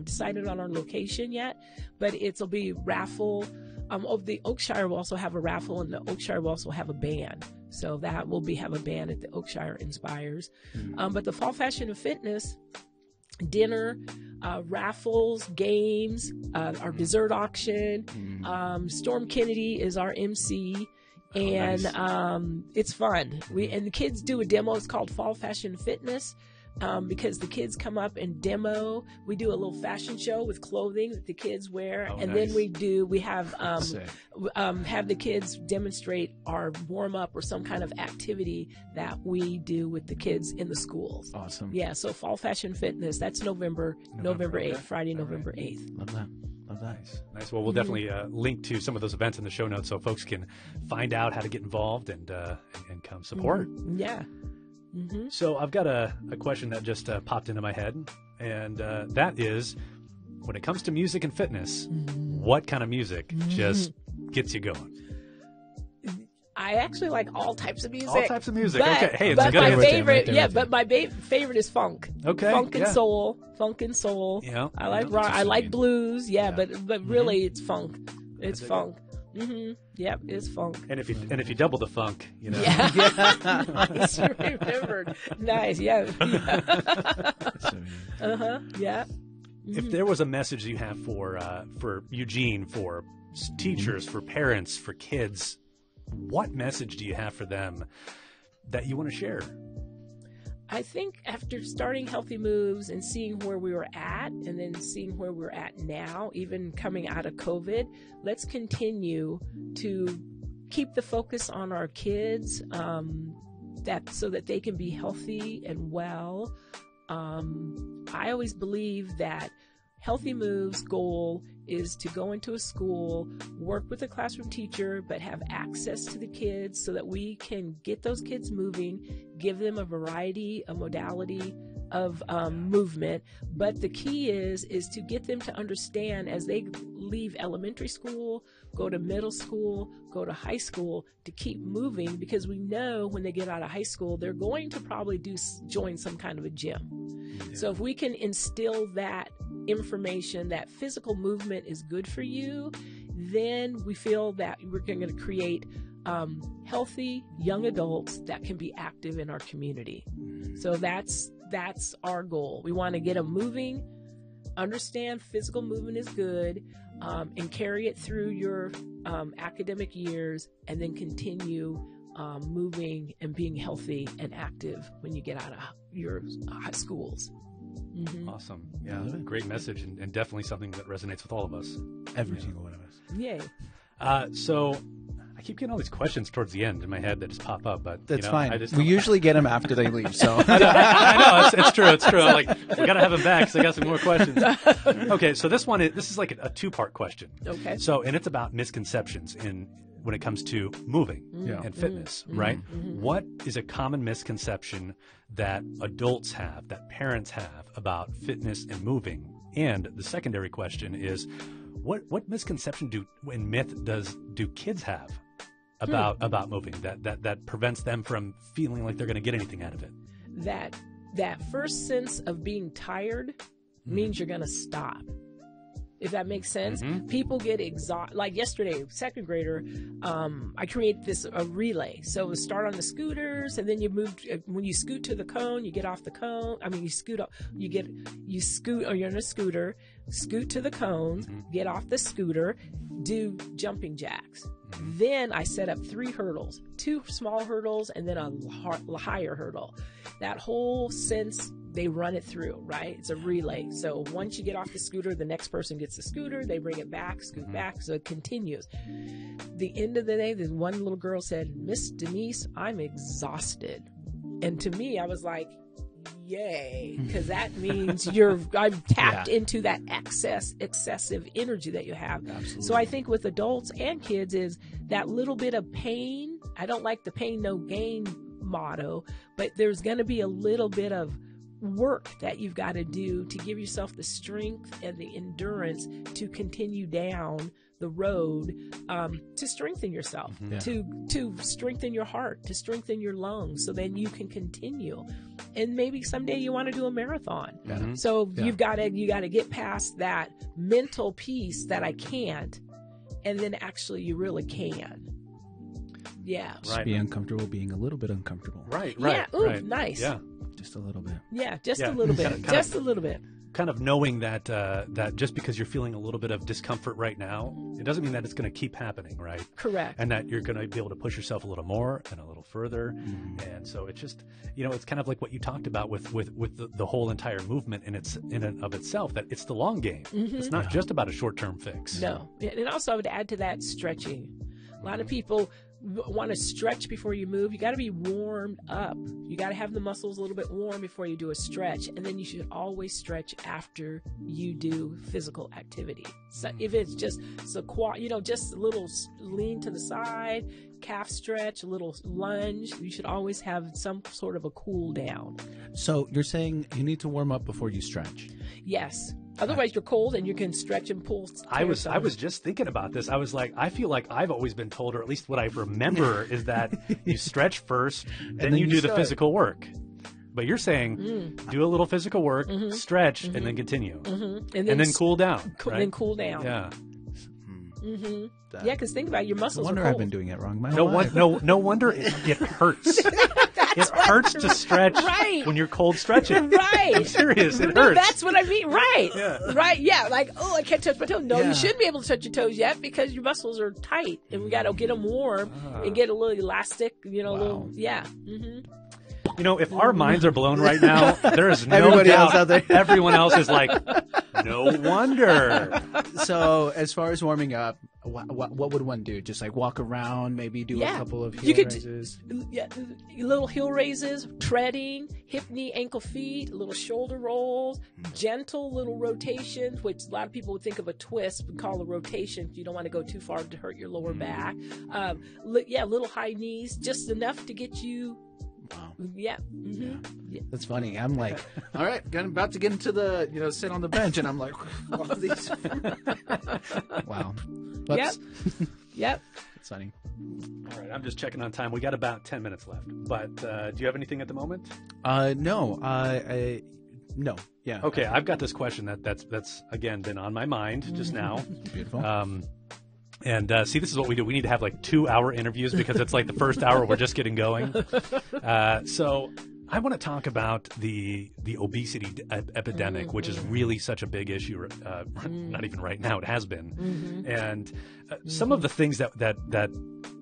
decided on our location yet, but it'll be raffle. The Oakshire will also have a raffle, and the Oakshire will also have a band. So that will have a band at the Oakshire Inspires. But the Fall Fashion and Fitness, dinner, raffles, games, our dessert auction. Storm Kennedy is our MC. And it's fun. And the kids do a demo. It's called Fall Fashion Fitness, because the kids come up and demo. We do a little fashion show with clothing that the kids wear, and then we have the kids demonstrate our warm up or some kind of activity that we do with the kids in the schools. Awesome. Yeah. So Fall Fashion Fitness. That's November 8th, Friday, November 8th. Love that. Nice. Well, we'll definitely link to some of those events in the show notes so folks can find out how to get involved and come support. Yeah. Mm-hmm. So I've got a question that just popped into my head, and that is, when it comes to music and fitness, what kind of music just gets you going? I actually like all types of music. All types of music. But, Okay. Hey, it's but a good my answer. favorite, but my favorite is funk. Okay. Funk and yeah. soul. Funk and soul. Yeah. I like yeah. rock. I like blues. Yeah, Yeah. but really, it's funk. It's That's funk. Mm-hmm. Yep, it's funk. And if you double the funk, you know. Yeah. Nice. You remembered. Nice. Yeah. Yeah. If there was a message you have for Eugene, for teachers, for parents, for kids, what message do you have for them that you want to share? I think after starting Healthy Moves and seeing where we were at and then seeing where we're at now, even coming out of COVID, let's continue to keep the focus on our kids, so that they can be healthy and well. I always believe that Healthy Moves' goal is to go into a school, work with a classroom teacher, but have access to the kids so that we can get those kids moving, give them a variety, a modality of movement. But the key is to get them to understand as they leave elementary school, go to middle school, go to high school, to keep moving, because we know when they get out of high school, they're going to probably join some kind of a gym. Yeah. So if we can instill that information that physical movement is good for you, then we feel that we're going to create healthy young adults that can be active in our community. So that's our goal. We want to get them moving, understand physical movement is good, and carry it through your academic years, and then continue moving and being healthy and active when you get out of your high schools. Mm-hmm. Awesome. Yeah, great message, and definitely something that resonates with all of us. Every single one of us. Yay. So I keep getting all these questions towards the end in my head that just pop up, but that's you know, fine. We usually get them after they leave, so. I know, it's true. I'm like, we got to have them back because I got some more questions. Okay, so this is like a two-part question. Okay. So, and it's about misconceptions when it comes to moving and fitness, right? Mm-hmm. What is a common misconception that adults have, that parents have about fitness and moving? And the secondary question is, what misconception and myth do kids have about moving that prevents them from feeling like they're going to get anything out of it? That first sense of being tired means you're going to stop. If that makes sense. Mm-hmm. People get exhausted. Like yesterday, second grader, I created a relay. So we start on the scooters, and then you move. When you scoot to the cone, you get off the cone. I mean, you scoot, or you're in a scooter, scoot to the cones, get off the scooter, do jumping jacks. Then I set up 3 hurdles, 2 small hurdles, and then a higher hurdle. That whole sense, they run it through, right? It's a relay. So once you get off the scooter, the next person gets the scooter, they bring it back, scoot back, so it continues. The end of the day, this one little girl said, "Miss Denise, I'm exhausted." And to me, I was like, yay, because that means I've tapped into that excessive energy that you have. Absolutely. So I think with adults and kids is that little bit of pain. I don't like the pain, no gain motto, but there's going to be a little bit of work that you've got to do to give yourself the strength and the endurance to continue down the road, to strengthen yourself, to strengthen your heart, to strengthen your lungs, so then you can continue. And maybe someday you want to do a marathon. Mm-hmm. So you got to get past that mental piece that I can't, and then actually you really can. Yeah. Just be uncomfortable being a little bit uncomfortable. Right. Yeah. Ooh, right. Nice. Yeah. Just a little bit. Yeah, just a little bit. Just a little bit. Kind of knowing that that just because you're feeling a little bit of discomfort right now, it doesn't mean that it's going to keep happening, right? Correct. And that you're going to be able to push yourself a little more and a little further. Mm-hmm. And so it's just, it's kind of like what you talked about with the whole entire movement in and of itself, that it's the long game. Mm-hmm. It's not just about a short-term fix. No. And also I would add to that stretching. A lot of people want to stretch before you move, you got to be warmed up. You got to have the muscles a little bit warm before you do a stretch. And then you should always stretch after you do physical activity. So if it's just just a little lean to the side, calf stretch, a little lunge, you should always have some sort of a cool down. So you're saying you need to warm up before you stretch? Yes. Otherwise, you're cold and you can stretch and pull. I was just thinking about this. I was like, I feel like I've always been told, or at least what I remember, is that you stretch first, then you do the physical work. But you're saying do a little physical work, stretch, and then continue, and then cool down. Then cool down. Yeah. Yeah, because think about it, your muscles. No wonder are cold. I've been doing it wrong. No wonder it hurts. It hurts to stretch when you're cold stretching. Right. I'm serious. It No, hurts. that's what I mean. Right. Yeah. Right. Yeah. Like, oh, I can't touch my toes. No, you shouldn't be able to touch your toes yet because your muscles are tight, and we got to get them warm and get a little elastic. A little. Yeah. If our minds are blown right now, there is no Everybody doubt else out there. everyone else is like, no wonder. So as far as warming up, what would one do? Just like walk around, maybe do a couple of heel raises? Little heel raises, treading, hip, knee, ankle, feet, little shoulder rolls, gentle little rotations, which a lot of people would think of a twist, but call a rotation. You don't want to go too far to hurt your lower back. Little high knees, just enough to get you. Wow. Yeah. Yeah. That's funny. I'm like, all right, I'm about to get into the, sit on the bench, and I'm like, all of these. Wow. Yep. Yep. It's funny. All right, I'm just checking on time. We got about 10 minutes left. But do you have anything at the moment? No. No. Yeah. Okay, I've got this question that's again been on my mind just now. Beautiful. And see, this is what we do. We need to have like 2-hour interviews because it's like the first hour we're just getting going. So I want to talk about the obesity epidemic, which is really such a big issue. Not even right now, it has been. And some of the things that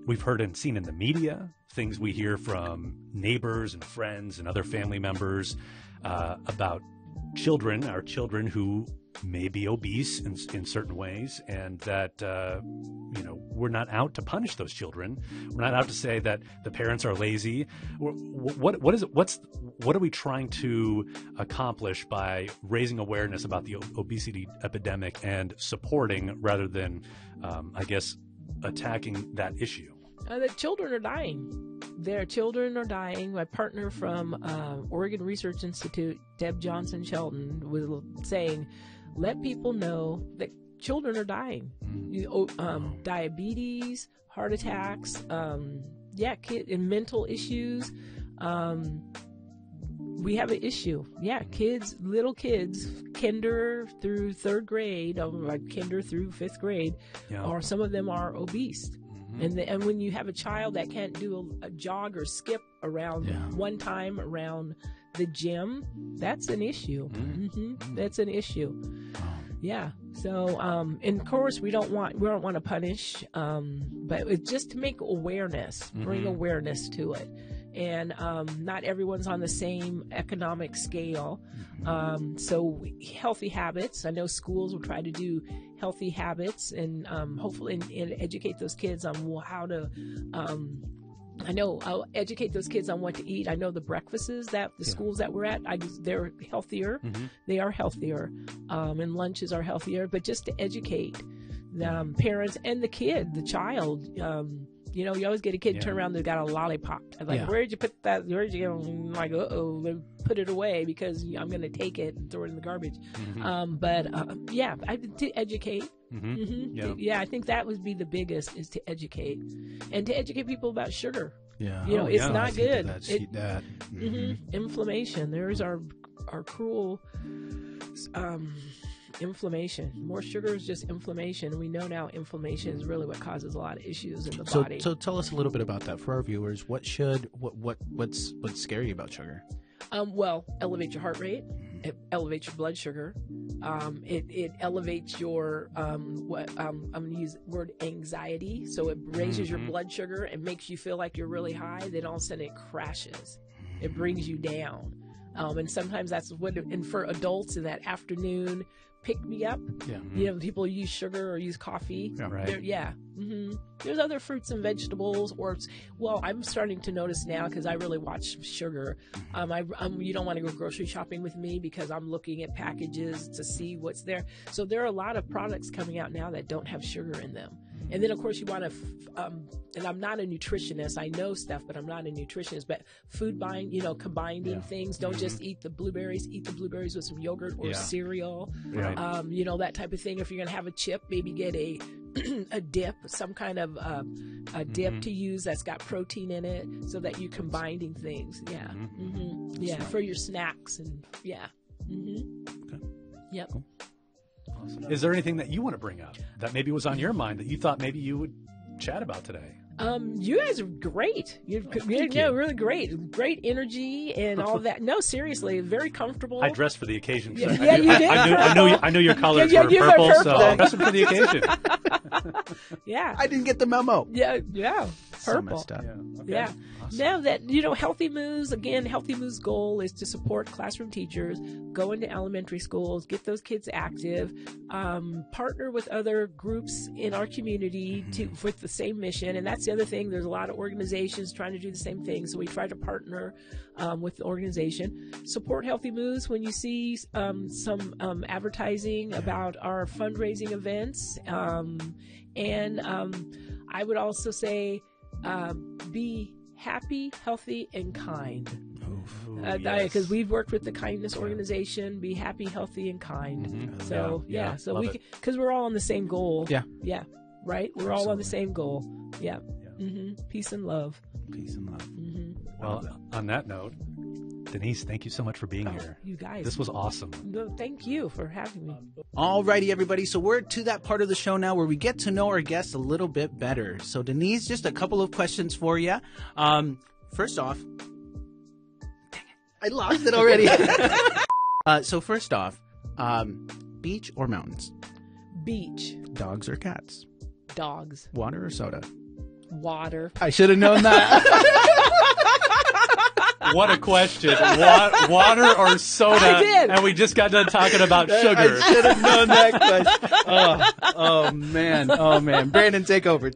we've heard and seen in the media, things we hear from neighbors and friends and other family members about our children who may be obese in certain ways, and that we're not out to punish those children. We're not out to say that the parents are lazy. What is it? What are we trying to accomplish by raising awareness about the obesity epidemic and supporting rather than, attacking that issue? The children are dying. Their children are dying. My partner from Oregon Research Institute, Deb Johnson Shelton, was saying, let people know that children are dying. Diabetes, heart attacks, and mental issues. We have an issue. Yeah, little kids, kinder through third grade, kinder through fifth grade, or some of them are obese. And when you have a child that can't do a jog or skip around one time around the gym, that's an issue. That's an issue. Yeah. So, and of course, we don't want to punish, but it's just to make awareness, bring awareness to it. And not everyone's on the same economic scale. So healthy habits. I know schools will try to do healthy habits and hopefully and educate those kids on how to. I know I'll educate those kids on what to eat. I know the breakfasts that the schools that we're at, they're healthier. They are healthier, and lunches are healthier. But just to educate the parents and the child. You always get a kid turn around, they've got a lollipop. I'm like, where'd you put that? Where'd you go? I'm like, put it away because I'm going to take it and throw it in the garbage. To educate. I think that would be the biggest, is to educate. And to educate people about sugar. Yeah. It's not good. Inflammation. There's our cruel inflammation. More sugar is just inflammation. We know now inflammation is really what causes a lot of issues in the body. So tell us a little bit about that for our viewers. What's scary about sugar? Elevate your heart rate. It elevates your blood sugar. It elevates your I'm going to use the word anxiety. So it raises your blood sugar and makes you feel like you're really high. Then all of a sudden it crashes. It brings you down. And sometimes that's what, and for adults in that afternoon pick me up. Yeah. You know, people use sugar or use coffee. Yeah, right. Yeah. There's other fruits and vegetables, or well, I'm starting to notice now because I really watch sugar. You don't want to go grocery shopping with me because I'm looking at packages to see what's there. So there are a lot of products coming out now that don't have sugar in them. And then, of course, you want to, and I'm not a nutritionist. I know stuff, but I'm not a nutritionist. But food buying, you know, combining things. Don't just eat the blueberries. Eat the blueberries with some yogurt or cereal. Right. You know, that type of thing. If you're going to have a chip, maybe get a a dip, some kind of a dip to use that's got protein in it, so that you're combining things. Yeah. Yeah, for your snacks and Okay. Yep. Cool. Awesome. Is there anything that you want to bring up that maybe was on your mind that you thought maybe you would chat about today? You guys are great. You're really great. Great energy and all that. No, seriously, very comfortable. I dressed for the occasion. Yeah, you did. I knew your colors were you were purple, purple. so I dressed for the occasion. Yeah. I didn't get the memo. Yeah. So Purple. messed up. Okay. Yeah. Awesome. Now that, you know, Healthy Moves, again, Healthy Moves' goal is to support classroom teachers, go into elementary schools, get those kids active, partner with other groups in our community with the same mission. And that's the other thing. There's a lot of organizations trying to do the same thing. So we try to partner with the organization. Support Healthy Moves when you see some advertising about our fundraising events. And I would also say be happy, healthy, and kind. Because we've worked with the kindness organization. Be happy, healthy, and kind. So so Love we because we're all on the same goal. Yeah. Right. We're all on the same goal. Yeah. Peace and love. Peace and love. Well, on that note, Denise, thank you so much for being here. You guys. This was awesome. No, thank you for having me. Alrighty, everybody. So we're to that part of the show now where we get to know our guests a little bit better. So Denise, just a couple of questions for you. First off, dang it, I lost it already. So first off, beach or mountains? Beach. Dogs or cats? Dogs. Water or soda? Water. I should have known that. What a question. Water or soda? I did. And we just got done talking about sugar. I should have known that question. Oh, man. Brandon, take over.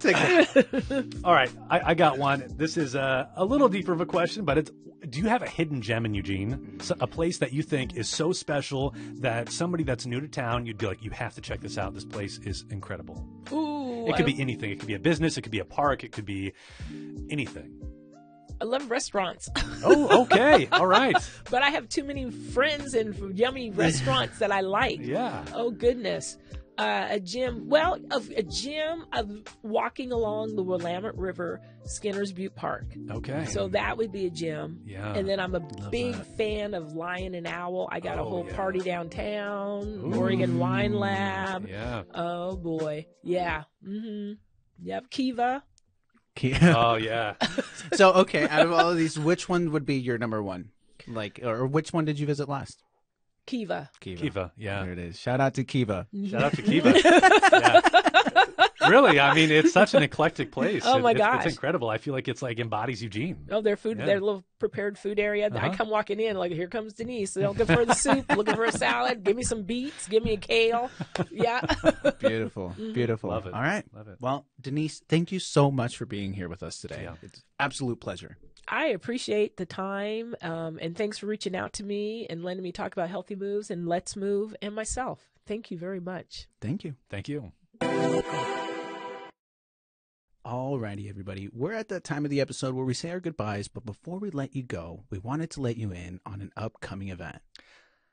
All right. I got one. This is a little deeper of a question, but do you have a hidden gem in Eugene? A place that you think is so special that somebody that's new to town, you'd be like, you have to check this out. This place is incredible. Ooh. It could be anything. It could be a business. It could be a park. It could be anything. I love restaurants. Oh, okay. All right. But I have too many friends and yummy restaurants that I like. Yeah. Oh, goodness. A gym. Well, a gym of walking along the Willamette River, Skinner's Butte Park. Okay. So that would be a gym. Yeah. And then I'm a big fan of Lion and Owl. I got a whole party downtown, Oregon Wine Lab. Yeah. Oh, boy. Yeah. Yep. Kiva. Oh, yeah. So, okay, out of all of these, which one would be your number one? Like, or which one did you visit last? Kiva. Kiva, yeah. There it is. Shout out to Kiva. Shout out to Kiva. Yeah. Really, I mean, it's such an eclectic place. Oh, my gosh. It's incredible. I feel like it's like embodies Eugene. Oh, their food, Yeah. their little prepared food area. I come walking in like, here comes Denise. Looking for the soup, looking for a salad. Give me some beets. Give me a kale. Yeah. Beautiful. Beautiful. Love it. All right. Love it. Well, Denise, thank you so much for being here with us today. Yeah. It's absolute pleasure. I appreciate the time, and thanks for reaching out to me and letting me talk about Healthy Moves and Let's Move and myself. Thank you very much. Thank you. Thank you. Alrighty, everybody. We're at that time of the episode where we say our goodbyes, but before we let you go, we wanted to let you in on an upcoming event.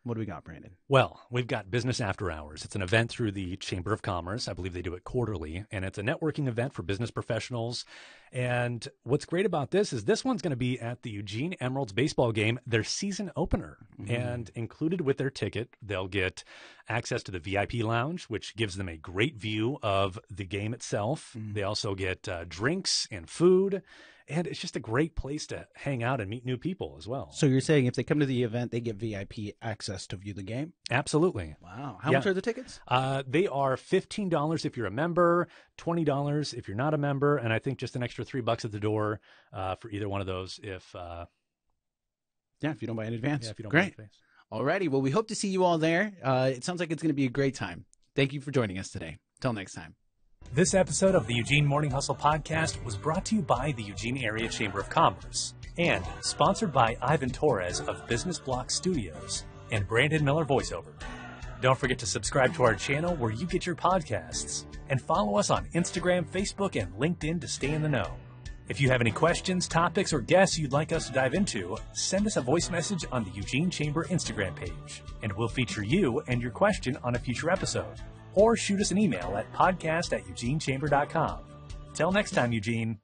What do we got, Brandon? Well, we've got Business After Hours. It's an event through the Chamber of Commerce. I believe they do it quarterly, and it's a networking event for business professionals. And what's great about this is this one's going to be at the Eugene Emeralds baseball game, their season opener. And included with their ticket, they'll get access to the VIP lounge, which gives them a great view of the game itself. They also get drinks and food. And it's just a great place to hang out and meet new people as well. So you're saying if they come to the event, they get VIP access to view the game? Absolutely. Wow. How much are the tickets? They are $15 if you're a member, $20 if you're not a member, and I think just an extra $3 at the door for either one of those if Yeah, if you don't buy in advance. Yeah, if you don't Great. buy in advance. Alrighty. Well, we hope to see you all there. It sounds like it's going to be a great time. Thank you for joining us today. Till next time. This episode of the Eugene Morning Hustle podcast was brought to you by the Eugene Area Chamber of Commerce and sponsored by Ivan Torres of Business Block Studios and Brandon Miller Voiceover. Don't forget to subscribe to our channel where you get your podcasts and follow us on Instagram, Facebook, and LinkedIn to stay in the know. If you have any questions, topics, or guests you'd like us to dive into, send us a voice message on the Eugene Chamber Instagram page, and we'll feature you and your question on a future episode. Or shoot us an email at podcast@eugenechamber.com. Till next time, Eugene.